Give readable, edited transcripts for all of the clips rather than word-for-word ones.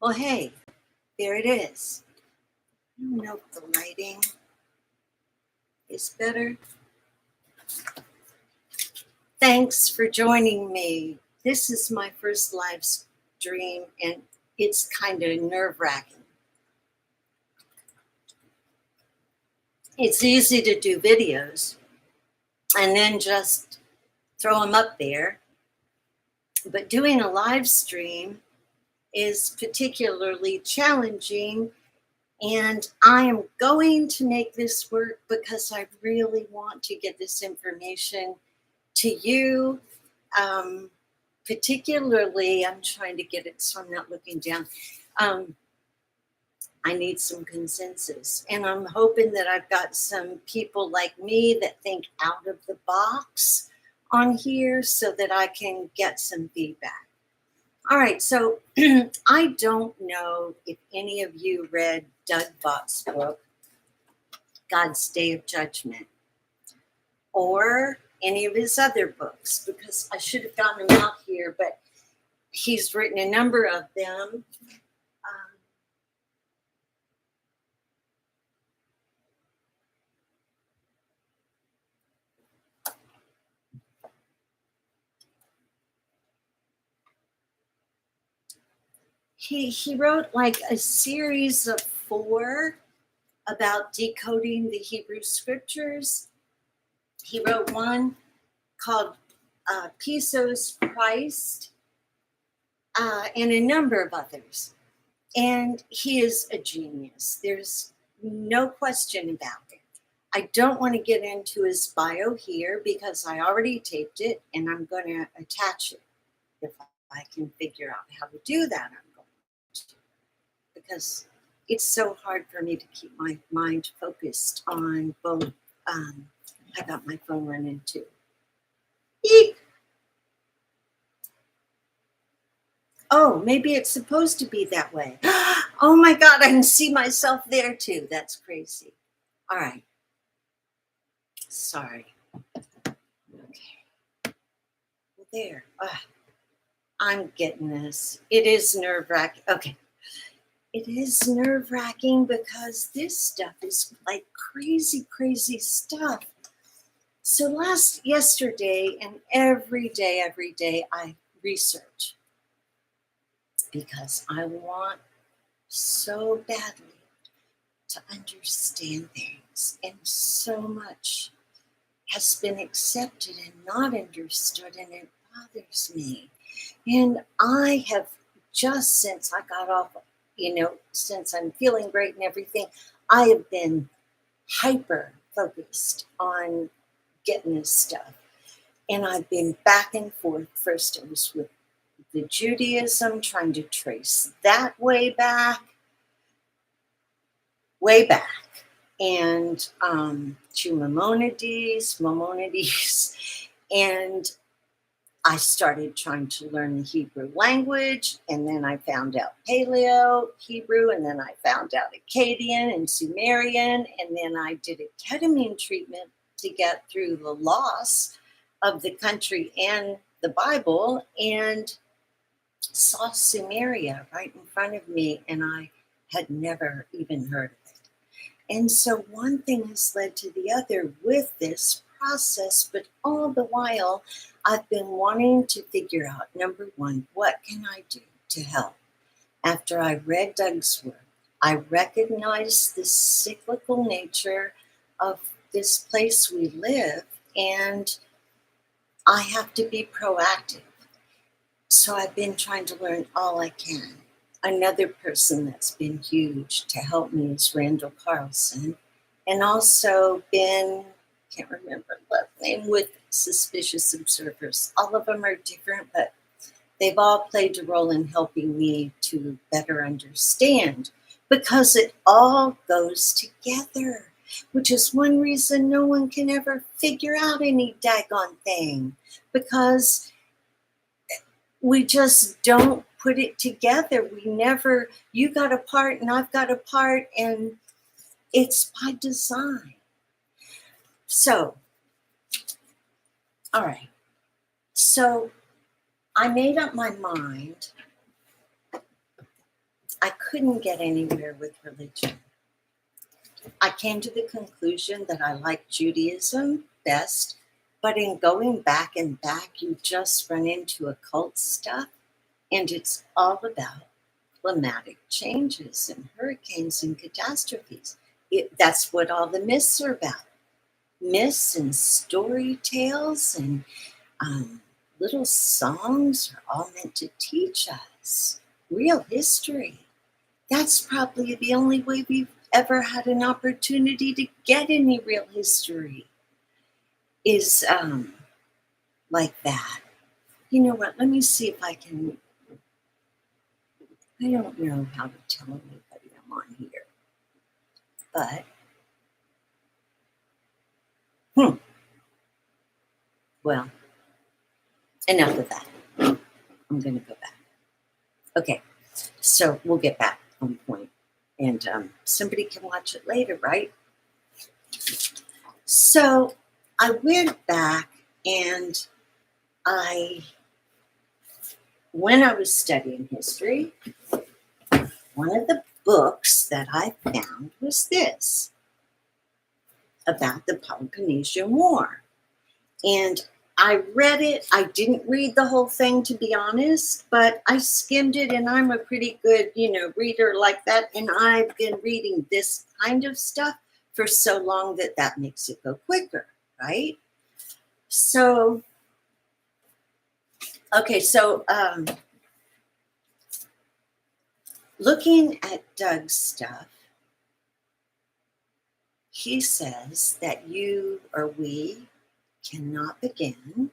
Well, hey, there it is. I don't know if the lighting is better. Thanks for joining me. This is my first live stream, and it's kind of nerve-wracking. It's easy to do videos and then just throw them up there. But doing a live stream is particularly challenging, and I am going to make this work because I really want to get this information to you. Particularly, I'm trying to get it so I'm not looking down. I need some consensus, and I'm hoping that I've got some people like me that think out of the box on here so that I can get some feedback. All right, so I don't know if any of you read Doug Vought's book, God's Day of Judgment, or any of his other books, because I should have gotten them out here, but he's written a number of them. He wrote like a series of 4 about decoding the Hebrew scriptures. He wrote one called Pesos Christ, and a number of others. And he is a genius. There's no question about it. I don't want to get into his bio here because I already taped it, and I'm going to attach it. If I can figure out how to do that, I'm going to. Because it's so hard for me to keep my mind focused on both. I got my phone running too. Eek. Oh, maybe it's supposed to be that way. Oh my God, I can see myself there too. That's crazy. All right. Sorry. Okay. There. I'm getting this. It is nerve-wracking. Okay. It is nerve-wracking because this stuff is like crazy, crazy stuff. So yesterday and every day, I research because I want so badly to understand things, and so much has been accepted and not understood, and it bothers me. And I have, just since I got off, since I'm feeling great and everything, I have been hyper focused on getting this stuff. And I've been back and forth. First it was with the Judaism, trying to trace that way back, and to Maimonides, and I started trying to learn the Hebrew language, and then I found out Paleo Hebrew, and then I found out Akkadian and Sumerian, and then I did a ketamine treatment to get through the loss of the country and the Bible, and saw Sumeria right in front of me, and I had never even heard of it. And so one thing has led to the other with this process, but all the while I've been wanting to figure out, number one, what can I do to help? After I read Doug's work, I recognized the cyclical nature of this place we live, and I have to be proactive. So I've been trying to learn all I can. Another person that's been huge to help me is Randall Carlson, and also been, can't remember the last name, with Suspicious Observers. All of them are different, but they've all played a role in helping me to better understand, because it all goes together, which is one reason no one can ever figure out any daggone thing, because we just don't put it together. You got a part and I've got a part, and it's by design. So, all right. So I made up my mind I couldn't get anywhere with religion. I came to the conclusion that I like Judaism best, but in going back and back, you just run into occult stuff, and it's all about climatic changes and hurricanes and catastrophes. That's what all the myths are about. Myths and story tales and little songs are all meant to teach us real history. That's probably the only way we've ever had an opportunity to get any real history is like that. You know what? Let me see if I can. I don't know how to tell anybody I'm on here, but well, enough of that. I'm going to go back. Okay, so we'll get back on point, and somebody can watch it later, right? So I went back, and when I was studying history, one of the books that I found was this, about the Peloponnesian War. And I read it. I didn't read the whole thing, to be honest, but I skimmed it, and I'm a pretty good, reader like that. And I've been reading this kind of stuff for so long that makes it go quicker, right? So, okay, so looking at Doug's stuff, he says that you or we cannot begin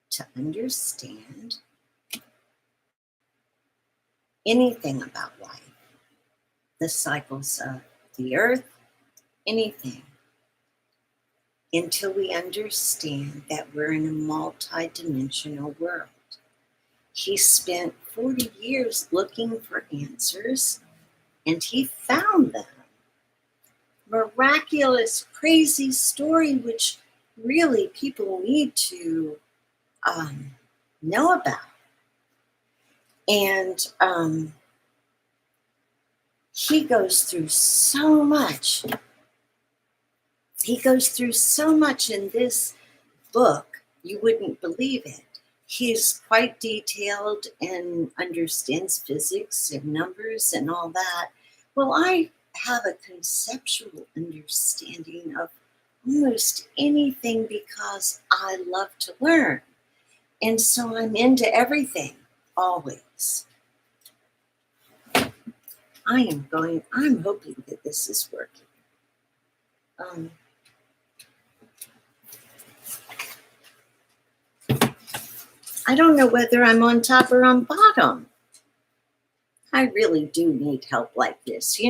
to understand anything about life, the cycles of the earth, anything, until we understand that we're in a multi-dimensional world. He spent 40 years looking for answers, and he found them. Miraculous, crazy story, which really people need to know about. And he goes through so much. He goes through so much in this book, you wouldn't believe it. He's quite detailed and understands physics and numbers and all that. Well, I have a conceptual understanding of almost anything because I love to learn. And so I'm into everything, always. I'm hoping that this is working. I don't know whether I'm on top or on bottom. I really do need help like this,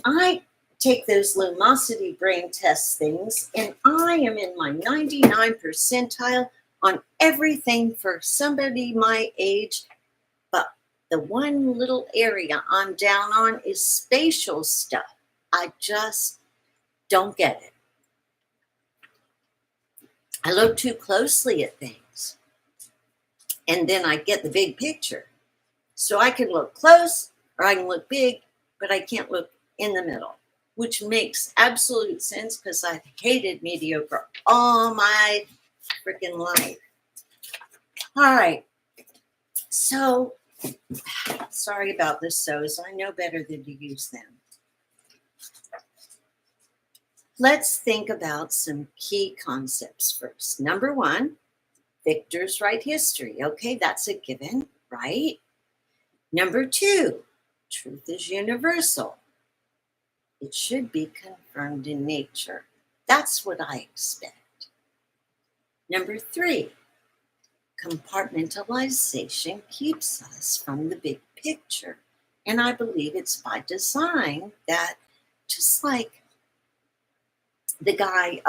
I take those lumosity brain test things, and I am in my 99 percentile on everything for somebody my age, but the one little area I'm down on is spatial stuff. I just don't get it. I look too closely at things, and then I get the big picture. So I can look close or I can look big, but I can't look in the middle, which makes absolute sense because I've hated mediocre all my freaking life. All right. So, sorry about the so's. I know better than to use them. Let's think about some key concepts first. Number one, victors write history. Okay, that's a given, right? Number two, truth is universal. It should be confirmed in nature. That's what I expect. Number three, compartmentalization keeps us from the big picture. And I believe it's by design that, just like the guy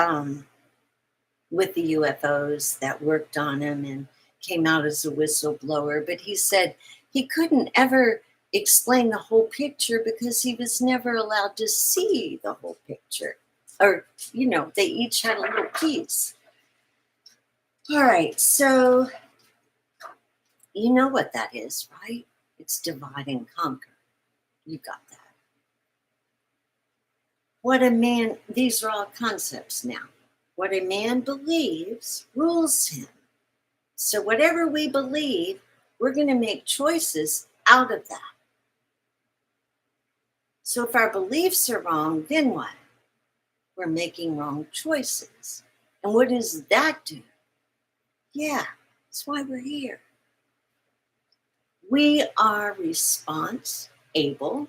with the UFOs that worked on him and came out as a whistleblower, but he said he couldn't ever explain the whole picture because he was never allowed to see the whole picture. Or, they each had a little piece. All right, so you know what that is, right? It's divide and conquer. You got that. What a man, these are all concepts now. What a man believes rules him. So whatever we believe, we're going to make choices out of that. So if our beliefs are wrong, then what? We're making wrong choices. And what does that do? Yeah, that's why we're here. We are response able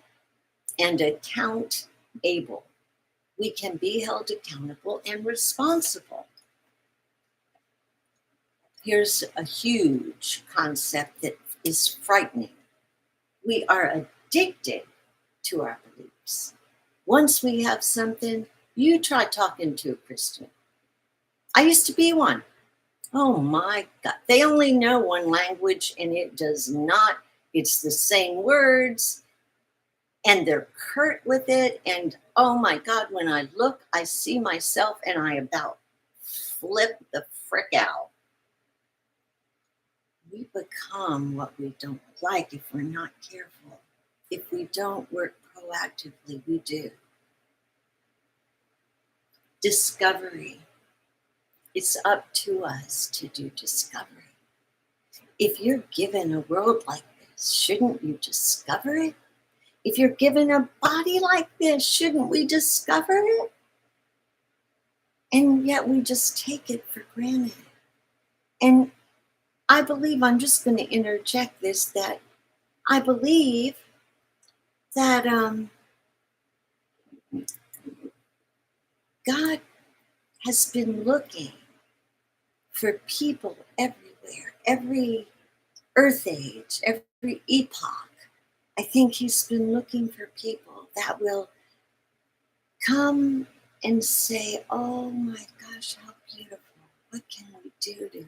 and account able. We can be held accountable and responsible. Here's a huge concept that is frightening. We are addicted to our beliefs. Once we have something, you try talking to a Christian. I used to be one. Oh my God. They only know one language and it does not, it's the same words and they're curt with it. And oh my God, when I look, I see myself and I about flip the frick out. We become what we don't like if we're not careful. If we don't work proactively, we do. Discovery. It's up to us to do discovery. If you're given a world like this, shouldn't you discover it? If you're given a body like this, shouldn't we discover it? And yet we just take it for granted. And I believe, I'm just going to interject this, that I believe that God has been looking for people everywhere, every earth age, every epoch. I think he's been looking for people that will come and say, oh my gosh, how beautiful. What can we do to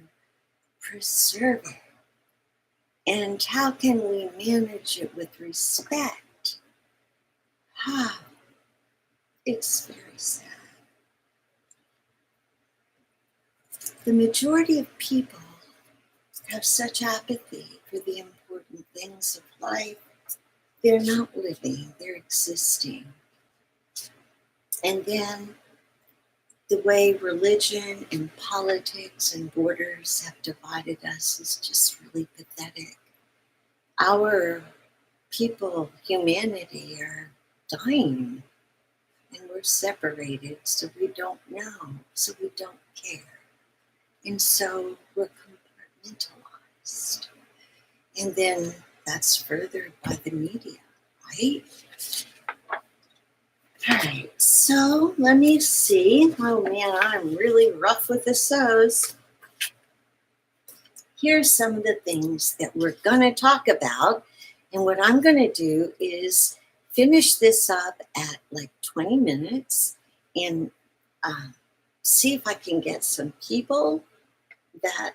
preserve it? And how can we manage it with respect? It's very sad. The majority of people have such apathy for the important things of life. They're not living, they're existing. And then the way religion and politics and borders have divided us is just really pathetic. Our people, humanity, are dying and we're separated, so we don't know, so we don't care. And so we're compartmentalized. And then that's furthered by the media, right? All right, so let me see. Oh man, I'm really rough with the sews. Here's some of the things that we're going to talk about. And what I'm going to do is finish this up at like 20 minutes and see if I can get some people that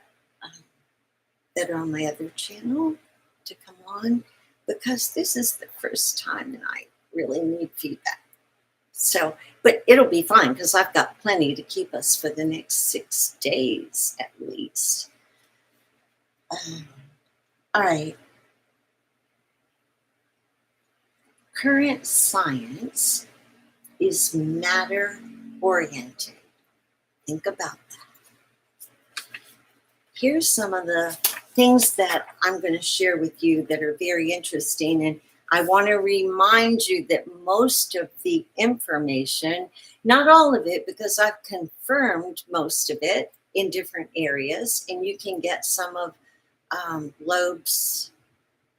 are on my other channel to come on, because this is the first time and I really need feedback. So, but it'll be fine because I've got plenty to keep us for the next 6 days at least. All right. Current science is matter oriented. Think about that. Here's some of the things that I'm going to share with you that are very interesting. And I want to remind you that most of the information, not all of it, because I've confirmed most of it in different areas, and you can get some of Loeb's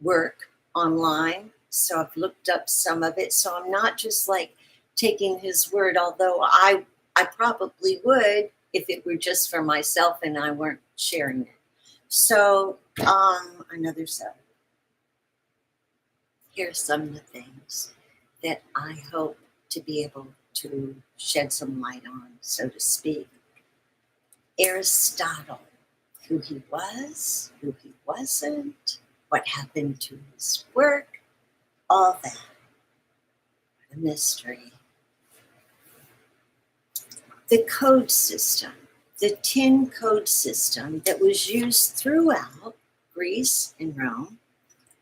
work online. So I've looked up some of it. So I'm not just like taking his word, although I probably would if it were just for myself and I weren't sharing it. So another set. Here's some of the things that I hope to be able to shed some light on, so to speak. Aristotle, who he was, who he wasn't, what happened to his work, all that. What a mystery. The code system, the 10 code system that was used throughout Greece and Rome,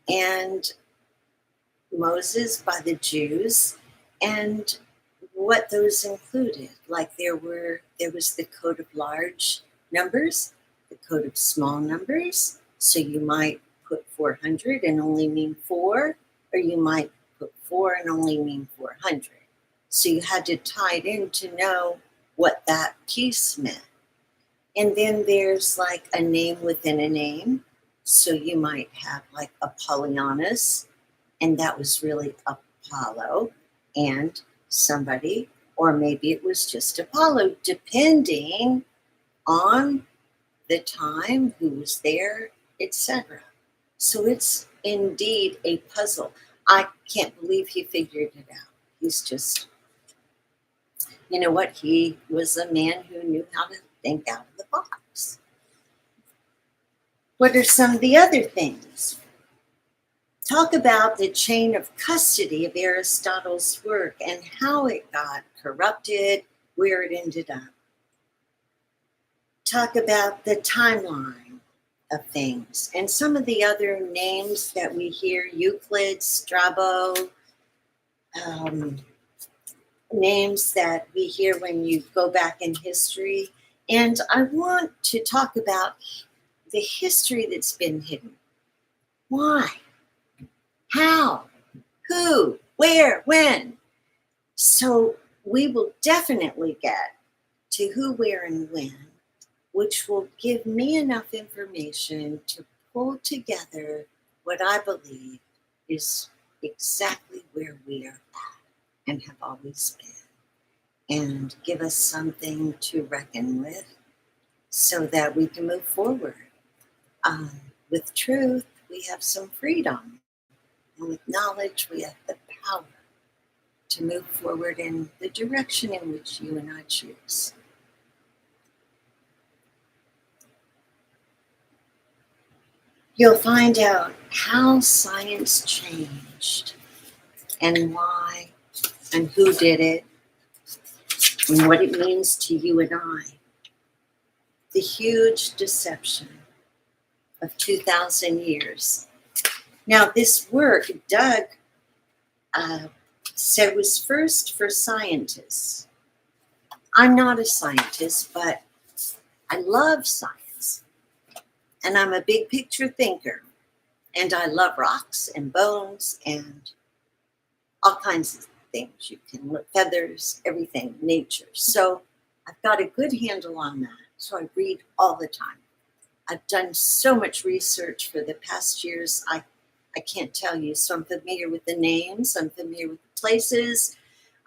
and Moses by the Jews, and what those included. Like there was the code of large numbers, the code of small numbers. So you might put 400 and only mean 4, or you might put 4 and only mean 400. So you had to tie it in to know what that piece meant. And then there's like a name within a name. So you might have like Apollonius, and that was really Apollo and somebody, or maybe it was just Apollo, depending on the time, who was there, etc. So it's indeed a puzzle. I can't believe he figured it out. He's just, you know what? He was a man who knew how to think out of the box. What are some of the other things? Talk about the chain of custody of Aristotle's work and how it got corrupted, where it ended up. Talk about the timeline of things and some of the other names that we hear, Euclid, Strabo, names that we hear when you go back in history. And I want to talk about the history that's been hidden. Why? How? Who? Where? When? So we will definitely get to who, where, and when, which will give me enough information to pull together what I believe is exactly where we are at and have always been, and give us something to reckon with so that we can move forward. With truth, we have some freedom. And with knowledge, we have the power to move forward in the direction in which you and I choose. You'll find out how science changed and why and who did it and what it means to you and I. The huge deception of 2,000 years. Now, this work, Doug said, was first for scientists. I'm not a scientist, but I love science. And I'm a big picture thinker. And I love rocks and bones and all kinds of things. You can look, feathers, everything, nature. So I've got a good handle on that. So I read all the time. I've done so much research for the past years. I can't tell you. So I'm familiar with the names. I'm familiar with the places.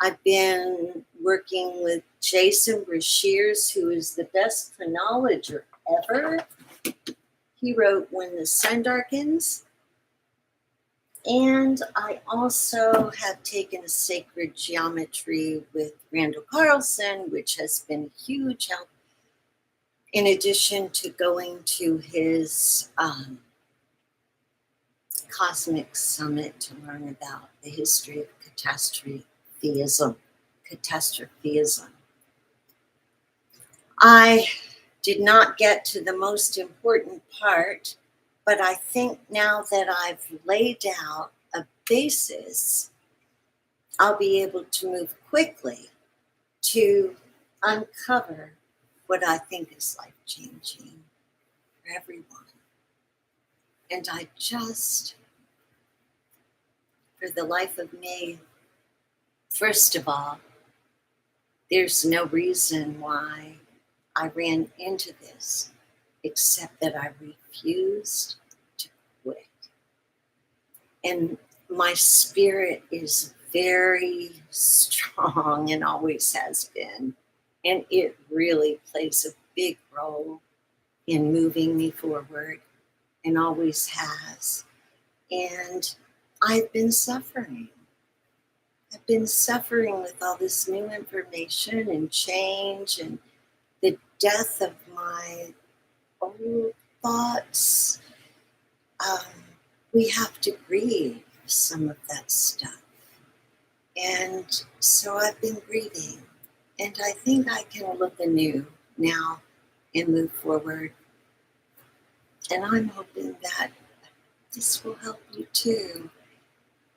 I've been working with Jason Brashears, who is the best chronologer ever. He wrote When the Sun Darkens. And I also have taken a sacred geometry with Randall Carlson, which has been a huge help, in addition to going to his Cosmic Summit to learn about the history of catastrophism. I did not get to the most important part, but I think now that I've laid out a basis, I'll be able to move quickly to uncover what I think is life-changing for everyone. And I just, for the life of me, first of all, there's no reason why I ran into this except that I refused to quit. And my spirit is very strong and always has been. And it really plays a big role in moving me forward and always has. And I've been suffering. I've been suffering with all this new information and change and the death of my old thoughts. We have to grieve some of that stuff. And so I've been grieving. And I think I can look anew now and move forward. And I'm hoping that this will help you too.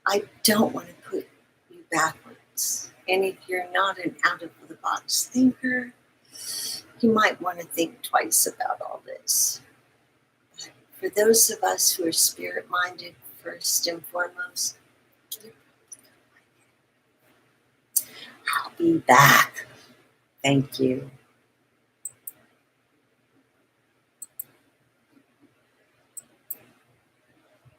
I don't want to put you backwards. And if you're not an out-of-the-box thinker, you might want to think twice about all this. But for those of us who are spirit-minded, first and foremost, I'll be back. Thank you.